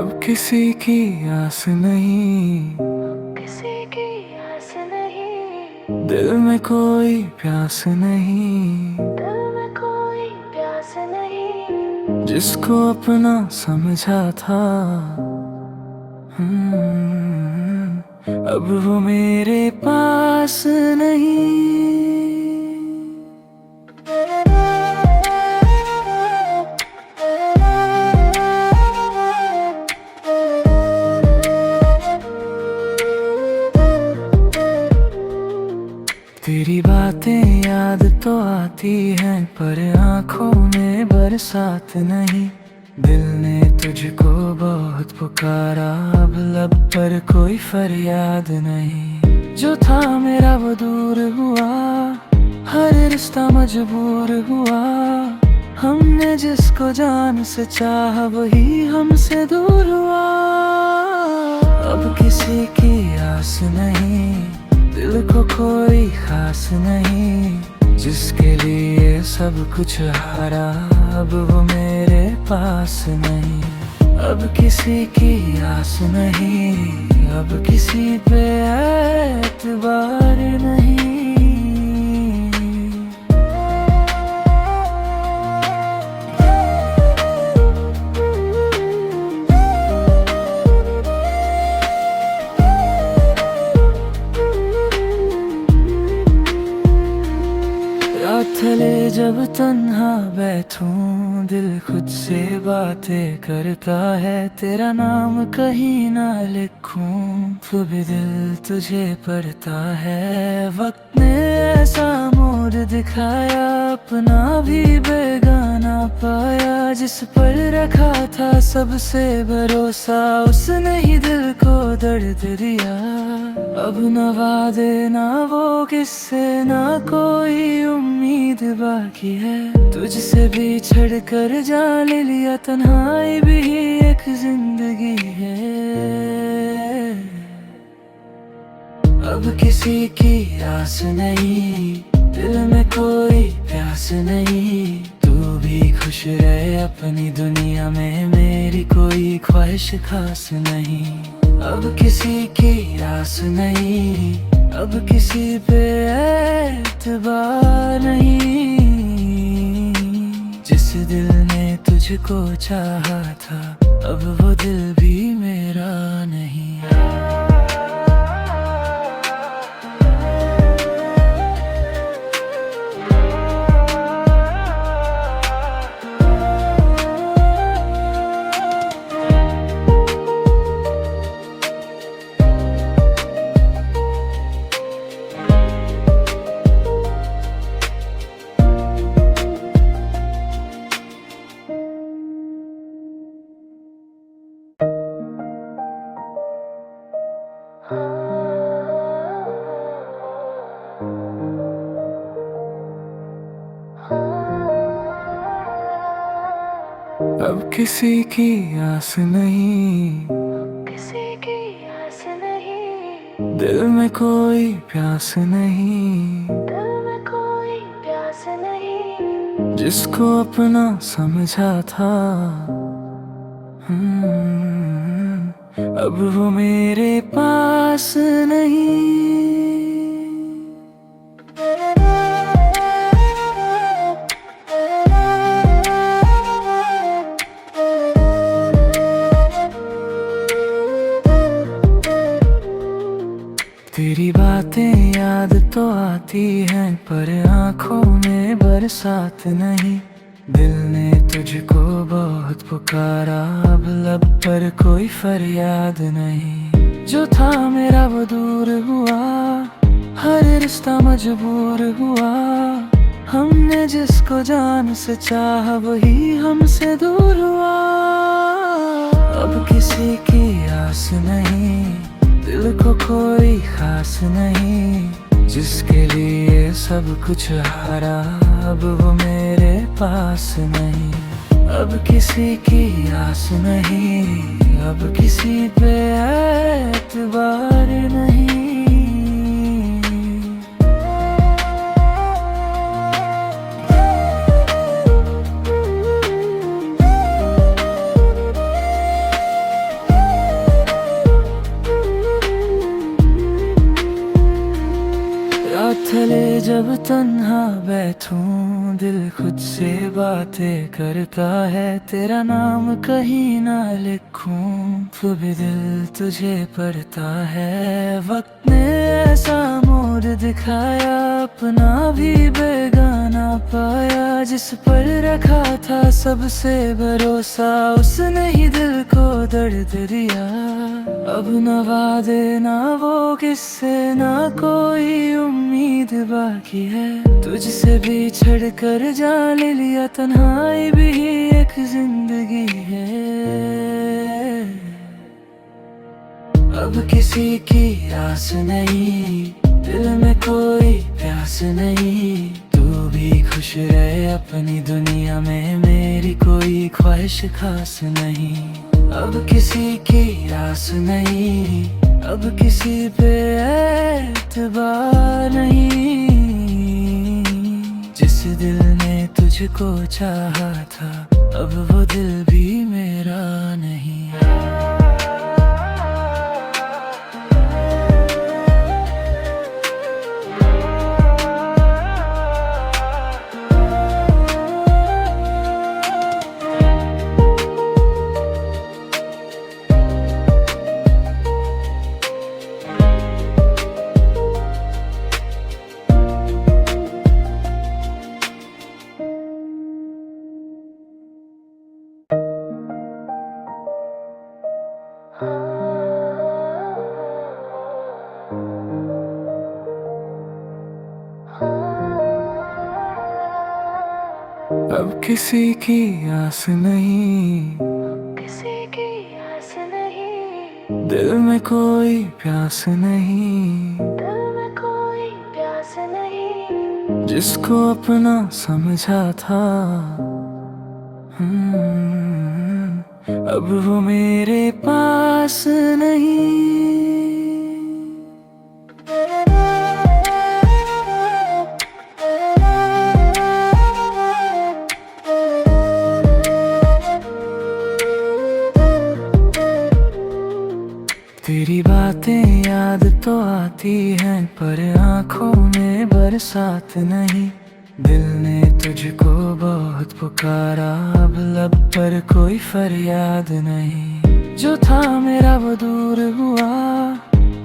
अब किसी की आस नहीं, किसी की आस नहीं, दिल में कोई प्यास नहीं, दिल में कोई प्यास नहीं। जिसको अपना समझा था। अब वो मेरे पास नहीं। तेरी बातें याद तो आती हैं, पर आंखों में बरसात नहीं। दिल ने तुझको बहुत पुकारा, अब लब पर कोई फरियाद नहीं। जो था मेरा वो दूर हुआ, हर रिश्ता मजबूर हुआ। हमने जिसको जान से चाहा, वही हमसे दूर हुआ। अब किसी की आस नहीं, दिल को कोई खास नहीं। जिसके लिए सब कुछ हारा, अब वो मेरे पास नहीं। अब किसी की आस नहीं, अब किसी पे एतबार नहीं। रात ढले जब तन्हा बैठूं, दिल खुद से बातें करता है। तेरा नाम कहीं ना लिखूं, तो भी दिल तुझे पढ़ता है। वक्त ने ऐसा मोड़ दिखाया, अपना भी बेगाना पाया। जिस पर रखा था सबसे भरोसा, उसने ही दिल को दर्द दिया। अब न वादे ना वो किस्से, ना कोई उम्मीद बाकी है। तुझसे भी छड़ कर जान लिया, तन्हाई भी एक जिंदगी है। अब किसी की आस नहीं, दिल में कोई प्यास नहीं। तू भी खुश रहे अपनी दुनिया में, मेरी कोई ख्वाहिश खास नहीं। अब किसी की आस नहीं, अब किसी पे एतबार नहीं। जिस दिल ने तुझको चाहा था, अब वो दिल भी मेरा नहीं। अब किसी की आस नहीं, किसी की आस नहीं, दिल में कोई प्यास नहीं। दिल में कोई प्यास नहीं। जिसको अपना समझा था। अब वो मेरे पास नहीं। तेरी बातें याद तो आती हैं, पर आंखों में बरसात नहीं। दिल ने तुझको बहुत पुकारा, अब लब पर कोई फरियाद नहीं। जो था मेरा वो दूर हुआ, हर रिश्ता मजबूर हुआ। हमने जिसको जान से चाहा, वही हमसे दूर हुआ। अब किसी की आस नहीं, दिल को कोई खास नहीं। जिसके लिए सब कुछ हारा, अब वो मेरे पास नहीं। अब किसी की आस नहीं, अब किसी पे एतबार नहीं। जब तन्हा बैठूं दिल खुद से बातें करता है, तेरा नाम कहीं ना लिखूं तो भी दिल तुझे पढ़ता है। वक्त ने ऐसा मोड़ दिखाया, अपना भी बेगाना पाया, जिस पर रखा था सबसे भरोसा उसने ही दिल को दर्द दिया। अब न वादे ना वो किस्से ना कोई उम्मीद बाकी है, तुझसे भी छड़ कर जान लिया तन्हाई भी एक जिंदगी है। अब किसी की आस नहीं, दिल में कोई प्यास नहीं, तू भी खुश रहे अपनी दुनिया में, मेरी कोई ख्वाहिश खास नहीं। अब किसी की आस नहीं, अब किसी पे एतबार नहीं, जिस दिल ने तुझको चाहा था अब वो दिल भी मेरा नहीं। अब किसी की आस नहीं, किसी की आस नहीं, दिल में कोई प्यास नहीं, दिल में कोई प्यास नहीं, जिसको अपना समझा था अब वो मेरे पास नहीं। तेरी बातें याद तो आती हैं पर आंखों में बरसात नहीं, दिल ने तुझको बहुत पुकारा अब लब पर कोई फरियाद नहीं। जो था मेरा वो दूर हुआ,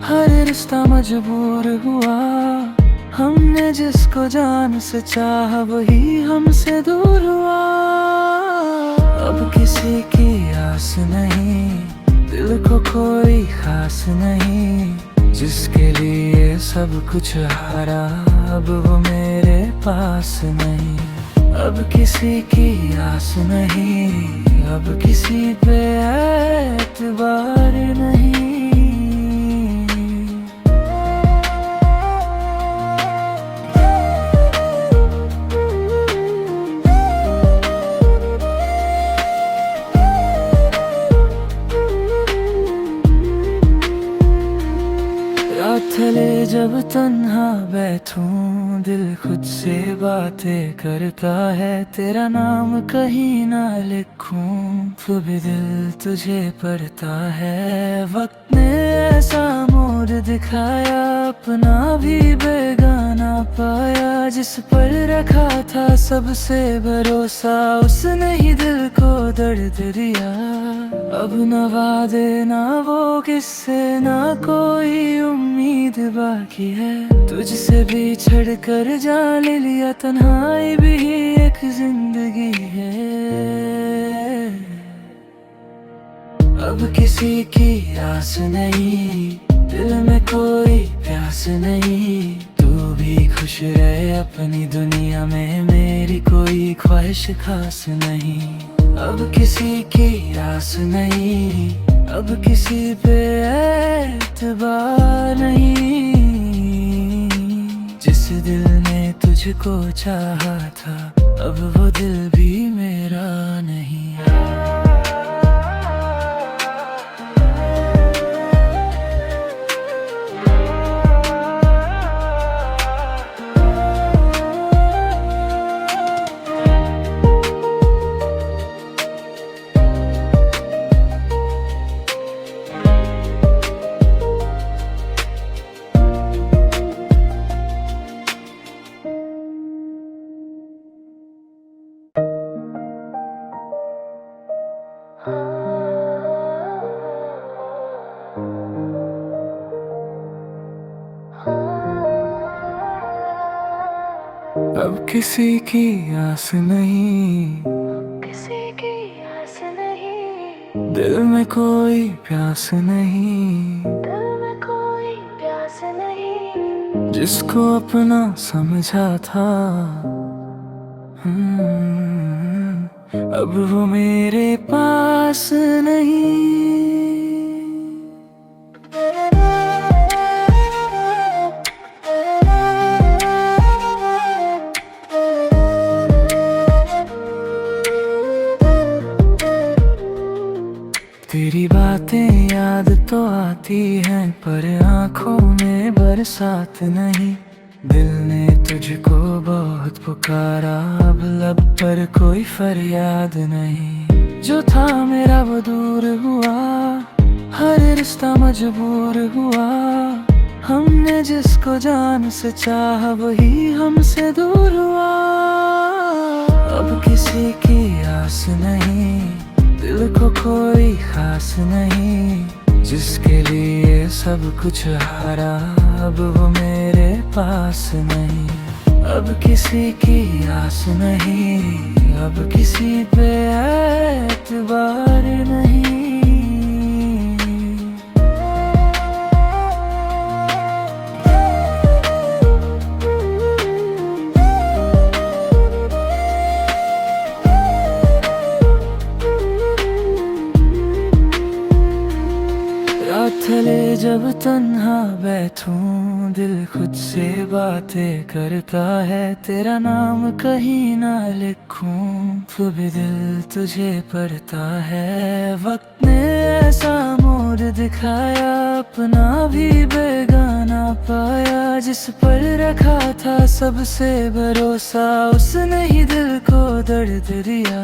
हर रिश्ता मजबूर हुआ, हमने जिसको जान से चाहा वही हमसे दूर हुआ। अब किसी की आस नहीं, दिल को कोई खास नहीं, जिसके लिए सब कुछ हारा अब वो मेरे पास नहीं। अब किसी की आस नहीं, अब किसी पे एतबार नहीं। थले जब तन्हा बैठूं दिल खुद से बातें करता है, तेरा नाम कहीं ना लिखूं तो भी दिल तुझे पढ़ता है। वक्त ने ऐसा मोड़ दिखाया, अपना भी बेगाना पाया, जिस पर रखा था सबसे भरोसा उसने ही दिल को दर्द दिया। अब न वादे ना वो किस्से ना कोई उम्मीद बाकी है, तुझसे भी छड़ कर जान लिया तन्हाई भी एक जिंदगी है। अब किसी की आस नहीं, दिल में कोई प्यास नहीं, तू भी खुश रहे अपनी दुनिया में, मेरी कोई ख्वाहिश खास नहीं। अब किसी की आस नहीं, अब किसी पे एतबार नहीं, जिस दिल ने तुझको चाहा था अब वो दिल भी मेरा नहीं। अब किसी की आस नहीं, किसी की आस नहीं, दिल में कोई प्यास नहीं, दिल में कोई प्यास नहीं, जिसको अपना समझा था। अब वो मेरे पास नहीं। तेरी बातें याद तो आती हैं, पर आंखों में बरसात नहीं। दिल ने तुझको बहुत पुकारा, अब लब पर कोई फरियाद नहीं। जो था मेरा वो दूर हुआ, हर रिश्ता मजबूर हुआ। हमने जिसको जान से चाहा, वही हमसे दूर हुआ। अब किसी की आस नहीं, दिल को कोई खास नहीं, जिसके लिए सब कुछ हारा, अब वो मेरे पास नहीं। अब किसी की आस नहीं, अब किसी पे एतबार नहीं। थले जब तन्हा बैठूं, दिल खुद से बातें करता है। तेरा नाम कहीं ना लिखूं, तो भी दिल तुझे पढ़ता है। वक्त ने ऐसा मोड़ दिखाया, अपना भी बेगाना पाया। जिस पर रखा था सबसे भरोसा, उसने ही दिल को दर्द दिया।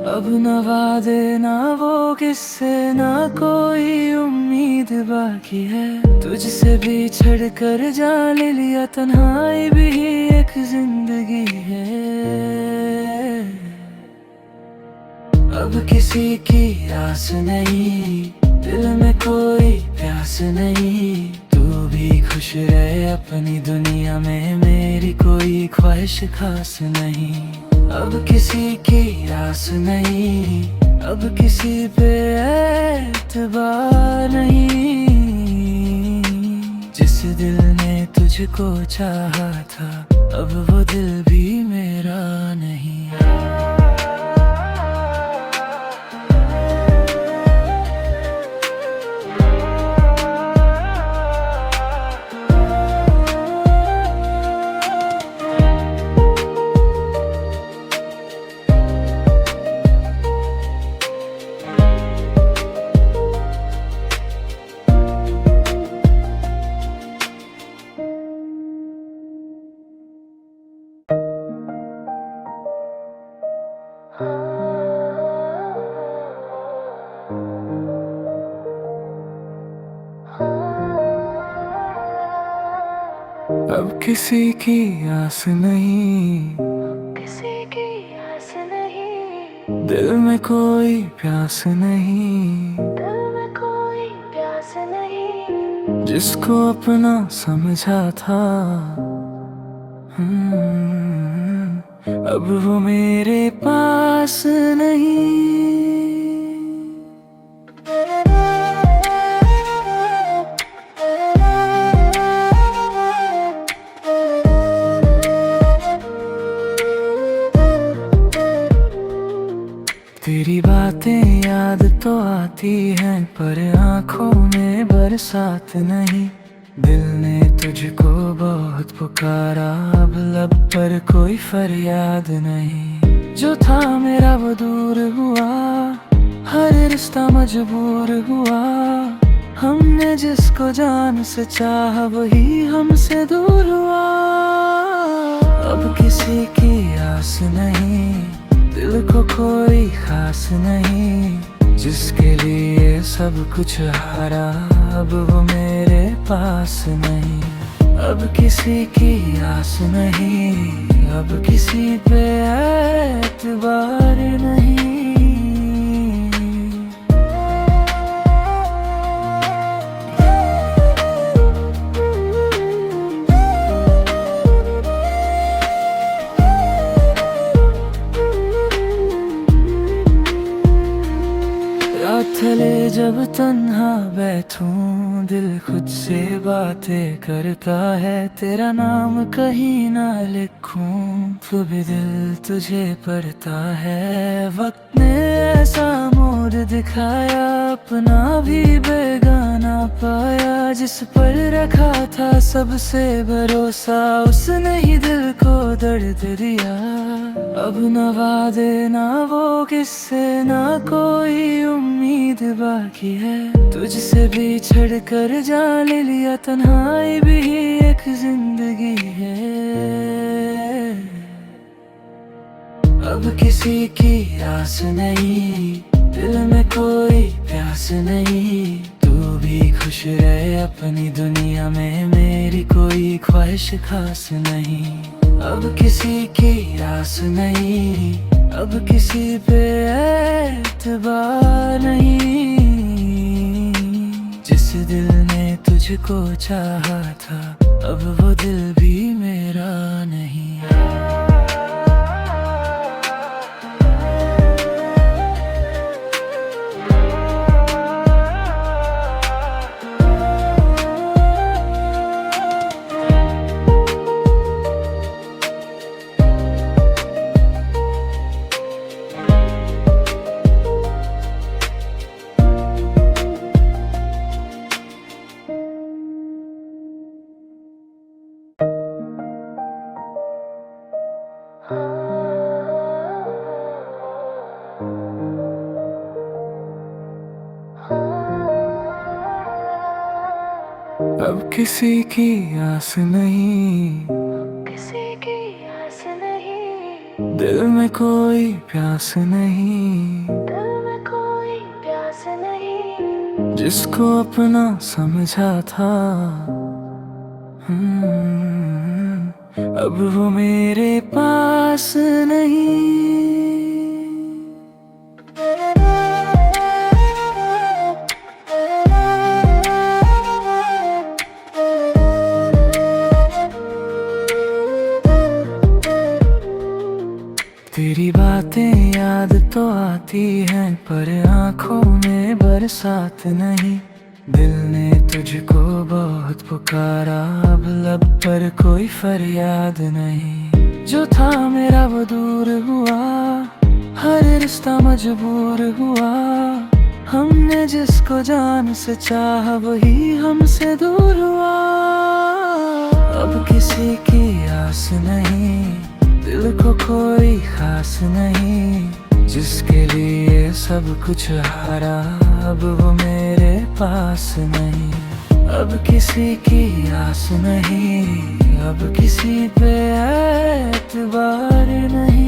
अब न वादे ना वो किससे, ना कोई उम्मीद बाकी है। तुझसे भी छड़ कर जान लिया, तन्हाई भी एक जिंदगी है। अब किसी की आस नहीं, दिल में कोई प्यास नहीं। तू भी खुश रहे अपनी दुनिया में, मेरी कोई ख्वाहिश खास नहीं। अब किसी की आस नहीं, अब किसी पे एतबार नहीं। जिस दिल ने तुझको चाहा था, अब वो दिल भी मेरा नहीं। अब किसी की आस नहीं, किसी की आस नहीं, दिल में कोई प्यास नहीं, दिल में कोई प्यास नहीं, जिसको अपना समझा था। अब वो मेरे पास नहीं। तेरी बातें याद तो आती हैं, पर आंखों में बरसात नहीं। दिल ने तुझको बहुत पुकारा, अब लब पर कोई फरियाद नहीं। जो था मेरा वो दूर हुआ, हर रिश्ता मजबूर हुआ। हमने जिसको जान से चाहा, वही हमसे दूर हुआ। अब किसी की आस नहीं, दिल को कोई खास नहीं, जिसके लिए सब कुछ हारा, अब वो मेरे पास नहीं। अब किसी की आस नहीं, अब किसी पे एतबार नहीं। खुद से बातें करता है, तेरा नाम कहीं ना लिखूं तो भी दिल तुझे पढ़ता है। वक्त ने ऐसा मोड़ दिखाया, अपना भी बेगाना पाया, जिस पर रखा था सबसे भरोसा उसने ही दिल को दर्द दिया। अब न वादे ना वो किस्से, ना कोई उम्मीद बाकी है, तुझसे भी छड़ कर जान लिया, तन्हाई भी एक जिंदगी है। अब किसी की आस नहीं, दिल में कोई प्यास नहीं, तू भी खुश रहे अपनी दुनिया में, मेरी कोई ख्वाहिश खास नहीं। अब किसी की आस नहीं, अब किसी पे एतबार नहीं, जिस दिल ने तुझको चाहा था अब वो दिल भी मेरा नहीं। अब किसी की आस नहीं, किसी की आस नहीं, दिल में कोई प्यास नहीं, दिल में कोई प्यास नहीं, जिसको अपना समझा था अब वो मेरे पास नहीं। तेरी बातें याद तो आती हैं, पर आंखों में बरसात नहीं। दिल ने तुझको बहुत पुकारा, अब लब पर कोई फरियाद नहीं। जो था मेरा वो दूर हुआ, हर रिश्ता मजबूर हुआ, हमने जिसको जान से चाहा वही हमसे दूर हुआ। अब किसी की आस नहीं, दिल को कोई खास नहीं, जिसके लिए सब कुछ हारा अब वो मेरे पास नहीं। अब किसी की आस नहीं, अब किसी पे एतबार नहीं।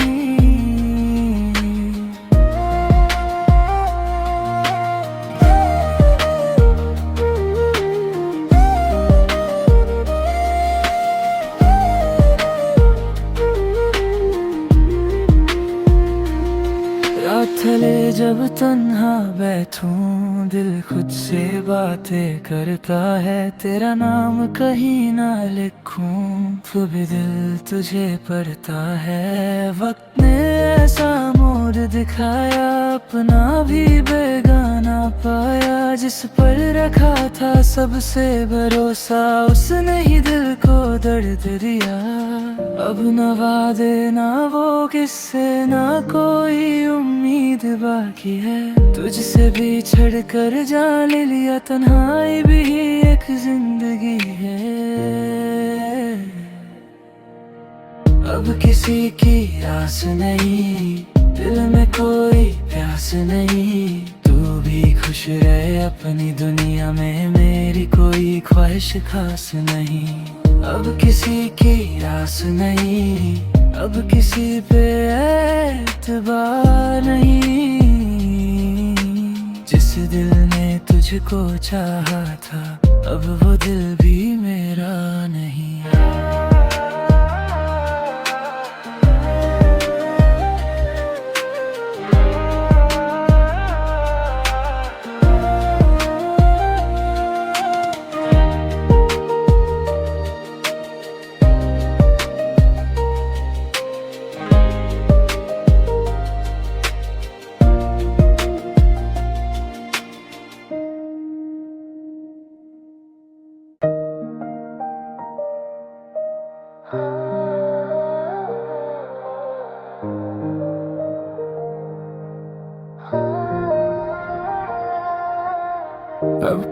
रात जब तन्हा बैठूं, दिल खुद से बातें करता है, तेरा नाम कहीं ना लिखूं तो भी दिल तुझे पढ़ता है। वक्त ने ऐसा मोड़ दिखाया, अपना भी बेगाना पाया, जिस पर रखा था सबसे भरोसा उसने ही दिल को दर्द दिया। अब न वादे ना वो किस्से, ना कोई उम्मीद बाकी है, तुझसे भी छड़ कर जान लिया, तन्हाई भी एक जिंदगी है। अब किसी की आस नहीं, दिल में कोई प्यास नहीं, तू भी खुश रहे अपनी दुनिया में, मेरी कोई ख्वाहिश खास नहीं। अब किसी की आस नहीं, अब किसी पे एतबार नहीं, जिस दिल ने तुझको चाहा था अब वो दिल भी मेरा नहीं।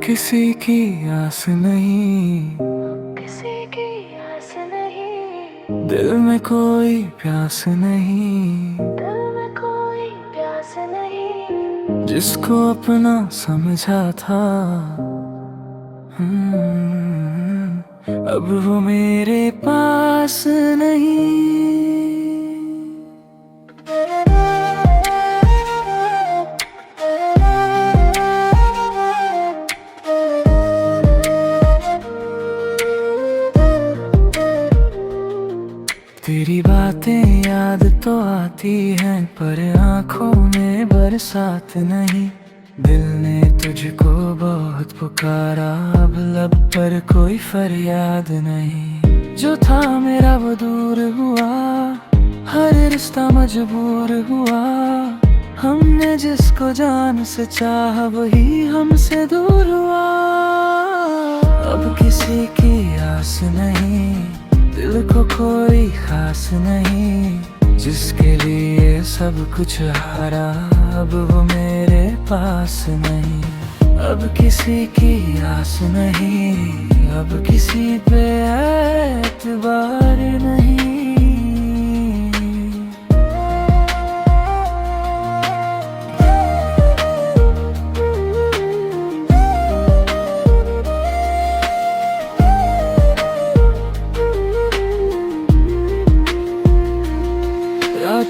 किसी की आस नहीं, किसी की आस नहीं, दिल में कोई प्यास नहीं, दिल में कोई प्यास नहीं, जिसको अपना समझा था। अब वो मेरे पास नहीं। तेरी बातें याद तो आती हैं, पर आंखों में बरसात नहीं। दिल ने तुझको बहुत पुकारा, अब लब पर कोई फरियाद नहीं। जो था मेरा वो दूर हुआ, हर रिश्ता मजबूर हुआ। हमने जिसको जान से चाहा, वही हमसे दूर हुआ। अब किसी की आस नहीं, दिल को कोई खास नहीं, जिसके लिए सब कुछ हारा, अब वो मेरे पास नहीं। अब किसी की आस नहीं, अब किसी पे एतबार नहीं।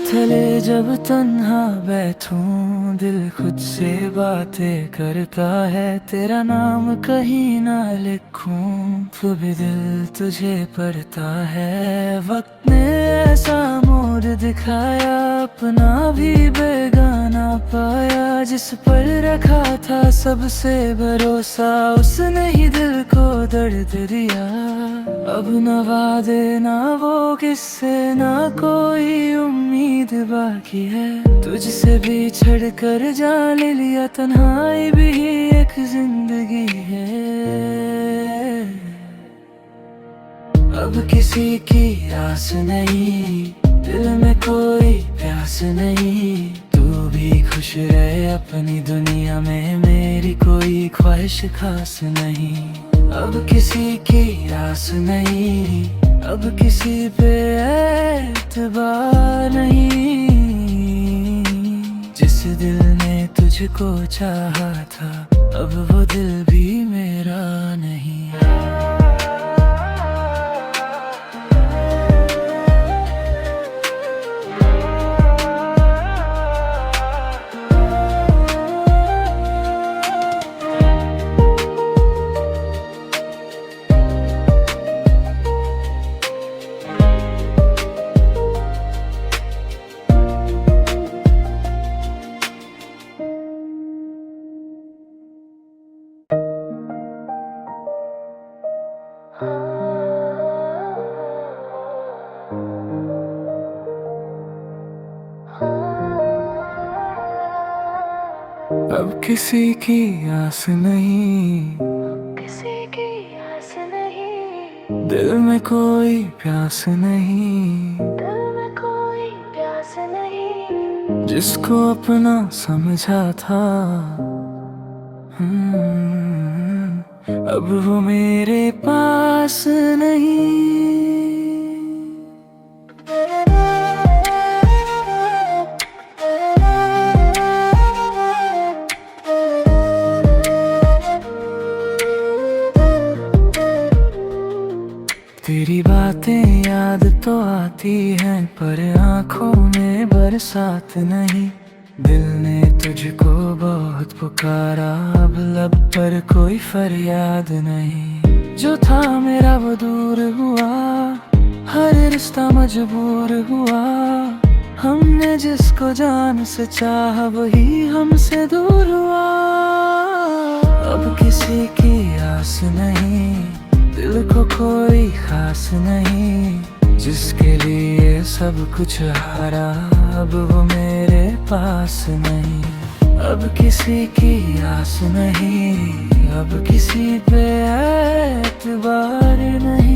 थले जब तन्हा बैठूं, दिल खुद से बातें करता है। तेरा नाम कहीं ना लिखूं, तो भी दिल तुझे पढ़ता है। वक्त ने ऐसा मोड़ दिखाया, अपना भी बेगाना पाया। जिस पर रखा था सबसे भरोसा, उसने ही दिल को दर्द दिया। अब न वादे ना वो किस्से, ना कोई उम्मीद बाकी है। तुझसे भी छड़ कर जान लिया, तन्हाई भी एक जिंदगी है। अब किसी की आस नहीं, दिल में कोई प्यास नहीं। तू भी खुश रहे अपनी दुनिया में, मेरी कोई ख्वाहिश खास नहीं। अब किसी की आस नहीं, अब किसी पे एतबार नहीं। जिस दिल ने तुझको चाहा था, अब वो दिल भी मेरा नहीं। अब किसी की आस नहीं, किसी की आस नहीं, दिल में कोई प्यास नहीं, दिल में कोई प्यास नहीं, जिसको अपना समझा था। अब वो मेरे पास नहीं। तेरी बातें याद तो आती हैं, पर आंखों में बरसात नहीं। दिल ने तुझको बहुत पुकारा, अब लब पर कोई फरियाद नहीं। जो था मेरा वो दूर हुआ, हर रिश्ता मजबूर हुआ। हमने जिसको जान से चाहा, वही हमसे दूर हुआ। अब किसी की आस नहीं, दिल को कोई खास नहीं, जिसके लिए सब कुछ हारा, अब वो मेरे पास नहीं। अब किसी की आस नहीं, अब किसी पे एतबार नहीं।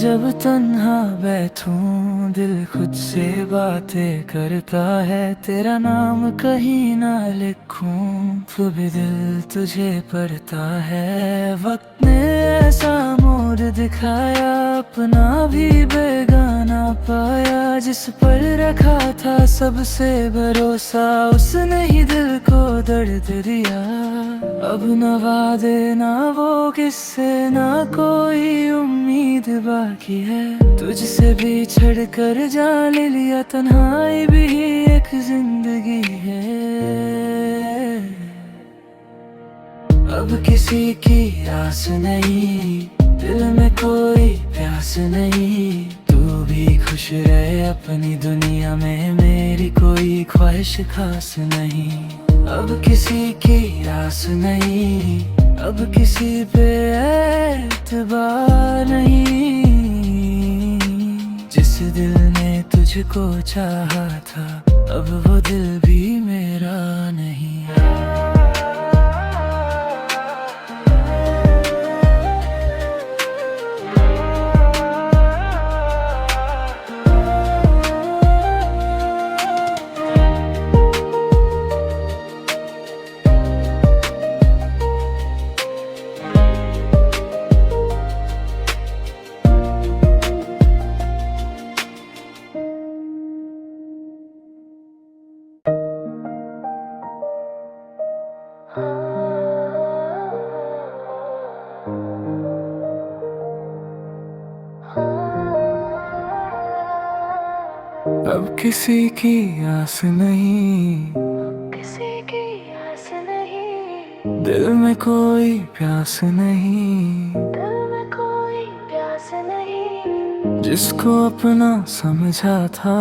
जब तन्हा बैठूं दिल खुद से बातें करता है, तेरा नाम कहीं ना लिखूं तो भी दिल तुझे पढ़ता है। वक्त ने ऐसा मोड़ दिखाया, अपना भी बेगाना पाया, जिस पर रखा था सबसे भरोसा उसने ही दिल को दर्द दिया। अब न वादे ना वो किस्से ना कोई उम्मीद बाकी है, तुझसे भी छड़ कर जान लिया तन्हाई भी एक जिंदगी है। अब किसी की आस नहीं, दिल में कोई प्यास नहीं, तू भी खुश रहे अपनी दुनिया में, मेरी कोई ख्वाहिश खास नहीं। अब किसी की आस नहीं, अब किसी पे एतबार नहीं, जिस दिल ने तुझको चाहा था अब वो दिल भी मेरा नहीं। अब किसी की आस नहीं, किसी की आस नहीं, दिल में कोई प्यास नहीं, दिल में कोई प्यास नहीं, जिसको अपना समझा था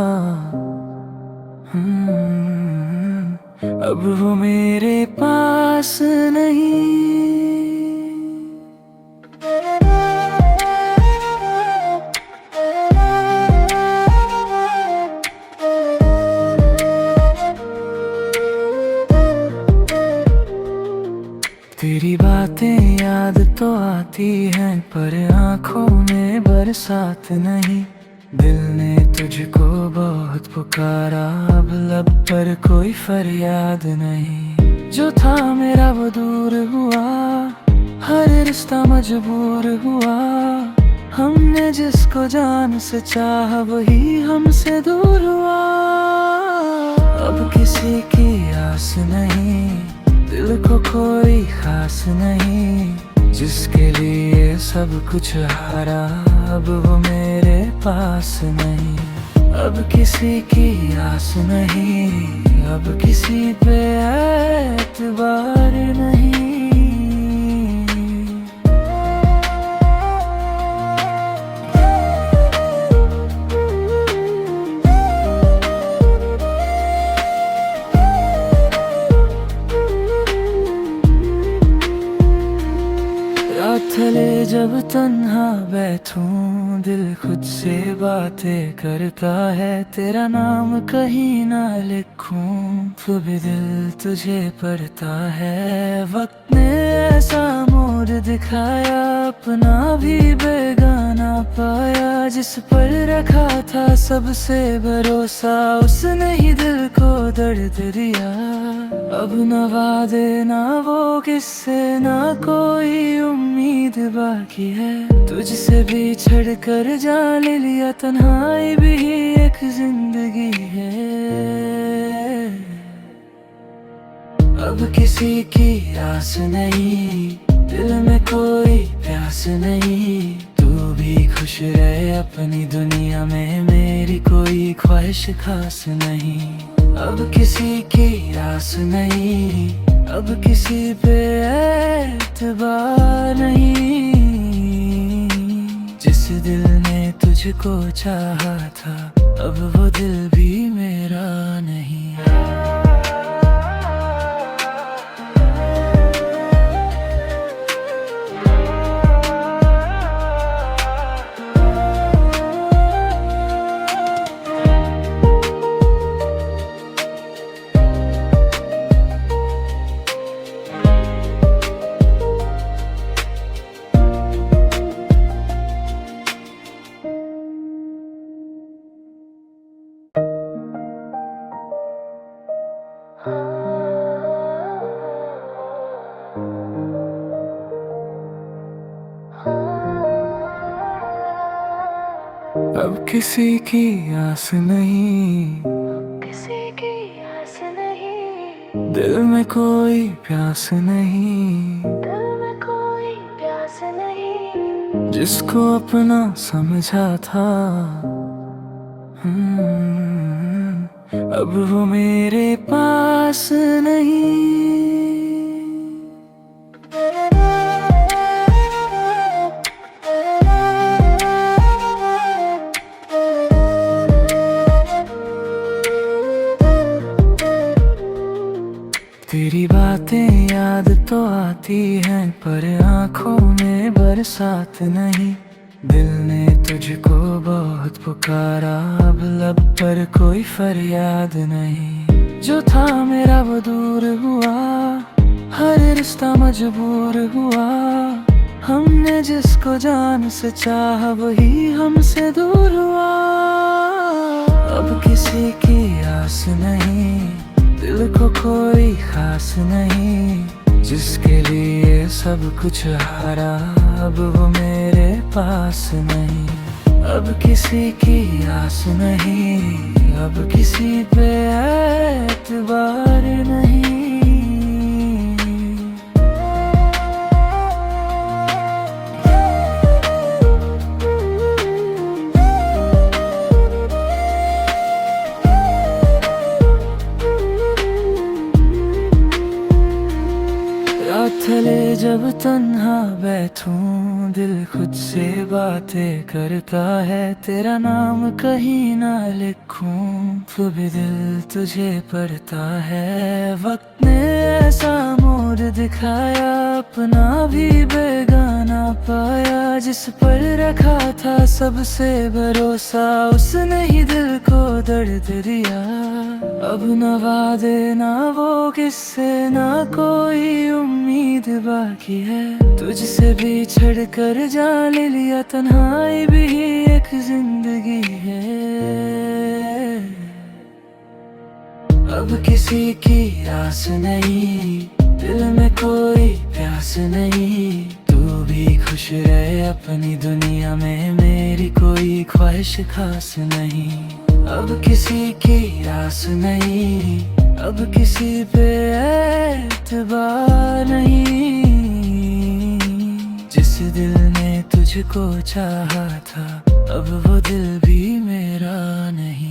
अब वो मेरे पास नहीं। तेरी बातें याद तो आती हैं पर आंखों में बरसात नहीं, दिल ने तुझको बहुत पुकारा अब लब पर कोई फरियाद नहीं। जो था मेरा वो दूर हुआ, हर रिश्ता मजबूर हुआ, हमने जिसको जान से चाहा वही हमसे दूर हुआ। अब किसी की आस नहीं, दिल को कोई खास नहीं, जिसके लिए सब कुछ हारा अब वो मेरे पास नहीं। अब किसी की आस नहीं, अब किसी पे एतबार नहीं। थले जब तन्हा बैठूं दिल खुद से बातें करता है, तेरा नाम कहीं ना लिखूं तो भी दिल तुझे पढ़ता है। वक्त ने ऐसा मोड़ दिखाया, अपना भी बेगाना पाया, जिस पर रखा था सबसे भरोसा उसने ही दिल को दर्द दिया। अब न वादे ना वो किस्से ना कोई उम्मीद बाकी है, तुझसे भी छड़ कर जान लिया तन्हाई भी एक जिंदगी है। अब किसी की आस नहीं, दिल में कोई प्यास नहीं, तू भी खुश रहे अपनी दुनिया में, मेरी कोई ख्वाहिश खास नहीं। अब किसी की आस नहीं, अब किसी पे एतबार नहीं, जिस दिल ने तुझको चाहा था अब वो दिल भी मेरा नहीं। अब किसी की आस नहीं, किसी की आस नहीं, दिल में कोई प्यास नहीं, दिल में कोई प्यास नहीं, जिसको अपना समझा था। अब वो मेरे पास नहीं। तेरी बातें याद तो आती हैं, पर आंखों में बरसात नहीं। दिल ने तुझको बहुत पुकारा, अब लब पर कोई फरियाद नहीं। जो था मेरा वो दूर हुआ, हर रिश्ता मजबूर हुआ। हमने जिसको जान से चाहा, वही हमसे दूर हुआ। अब किसी की आस नहीं, दिल को कोई खास नहीं, जिसके लिए सब कुछ हारा, अब वो मेरे पास नहीं। अब किसी की आस नहीं, अब किसी पे एतबार नहीं। रात जब तन्हा बैठूं, दिल खुद से बातें करता है। तेरा नाम कहीं ना लिखूं, तो भी दिल तुझे पढ़ता है। वक्त ने ऐसा मोड़ दिखाया, अपना भी बेगाना पाया। जिस पर रखा था सबसे भरोसा, उसने ही दिल को दर्द दिया। अब न वादे ना वो किस्से, ना कोई उम्मीद बाकी है। तुझसे भी छड़ कर जान लिया, तन्हाई भी एक जिंदगी है। अब किसी की आस नहीं, दिल में कोई प्यास नहीं। तू भी खुश रहे अपनी दुनिया में, मेरी कोई ख्वाहिश खास नहीं। अब किसी की आस नहीं, अब किसी पे एतबार नहीं। जिस दिल ने तुझको चाहा था, अब वो दिल भी मेरा नहीं।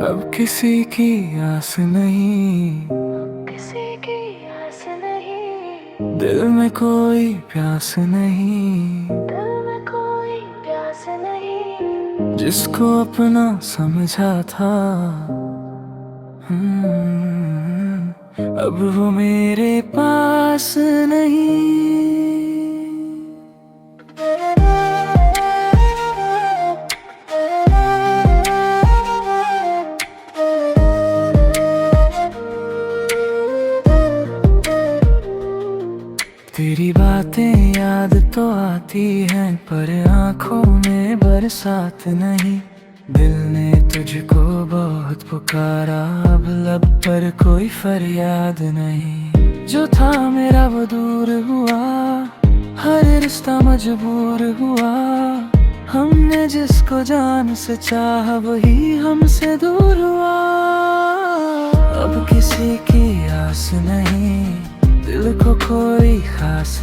अब किसी की आस नहीं, किसी की आस नहीं, दिल में कोई प्यास नहीं, दिल में कोई प्यास नहीं, जिसको अपना समझा था। अब वो मेरे पास नहीं। तेरी बातें याद तो आती हैं, पर आंखों में बरसात नहीं। दिल ने तुझको बहुत पुकारा, अब लब पर कोई फरियाद नहीं। जो था मेरा वो दूर हुआ, हर रिश्ता मजबूर हुआ। हमने जिसको जान से चाहा, वही हमसे दूर हुआ। अब किसी की आस नहीं, दिल को कोई खास